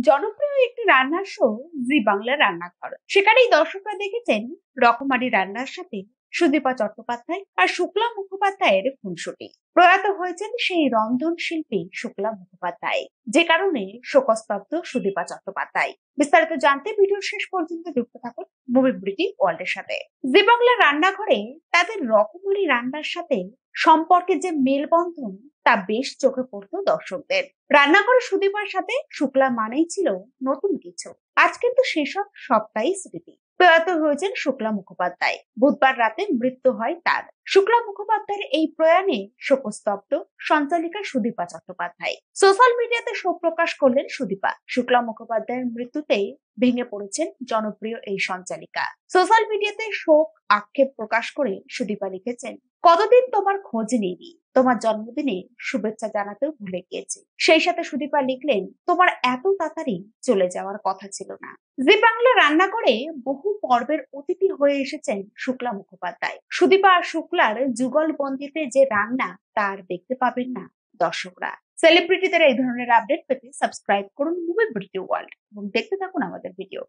জনপ্রিয় একটি রান্নার শো জি বাংলা রান্নাঘর। সেখানেই দর্শকরা দেখেছেন রকমারি রান্নার সাথে সুদীপা চট্টোপাধ্যায় আর শুক্লা মুখোপাধ্যায়ের খুনসুটি। প্রয়াত হয়েছেন সেই রন্ধন শিল্পী শুক্লা মুখোপাধ্যায়, যে কারণে শোকস্তব্ধ সুদীপা চট্টোপাধ্যায়। বিস্তারিত জানতে ভিডিও শেষ পর্যন্ত যুক্ত থাকুন মুভি ব্রিটি ওয়ার্ল্ডের সাথে। জি বাংলা রান্নাঘরে তাদের রকমারি রান্নার সাথে সম্পর্কে যে মেলবন্ধন তা বেশ চোখে পড়তো দর্শকদের। রান্নাঘরে সুদীপার সাথে শুক্লা মানেই ছিল নতুন কিছু। আজ কিন্তু সেসব সবটাই স্মৃতি। প্রয়াত হয়েছেন শুক্লা মুখোপাধ্যায়। বুধবার রাতে মৃত্যু হয় তার। শুক্লা মুখোপাধ্যায়ের এই প্রয়াণে শোকস্তব্ধ সঞ্চালিকা সুদীপা চট্টোপাধ্যায়। সোশ্যাল মিডিয়াতে শোক প্রকাশ করলেন সুদীপা। শুক্লা মুখোপাধ্যায়ের মৃত্যুতে ভেঙে পড়েছেন জনপ্রিয় এই সঞ্চালিকা। সোশ্যাল মিডিয়াতে শোক আক্ষেপ প্রকাশ করে সুদীপা লিখেছেন, কতদিন তোমার খোঁজ নেইনি, তোমার জন্মদিনে শুভেচ্ছা জানাতেও ভুলে গিয়েছি। সেই সাথে সুদীপা লিখলেন, তোমার এত তাড়াতাড়ি চলে যাওয়ার কথা ছিল না। জি বাংলা রান্না করে বহু পর্বের অতিথি হয়ে এসেছেন শুক্লা মুখোপাধ্যায়। সুদীপা আর শুক্লার যুগলবন্দিতে যে রান্না তার দেখতে পাবেন না দর্শকরা। সেলিব্রিটিদের এই ধরনের আপডেট পেতে সাবস্ক্রাইব করুন মুভি ব্রিটি ওয়ার্ল্ড এবং দেখতে থাকুন আমাদের ভিডিও।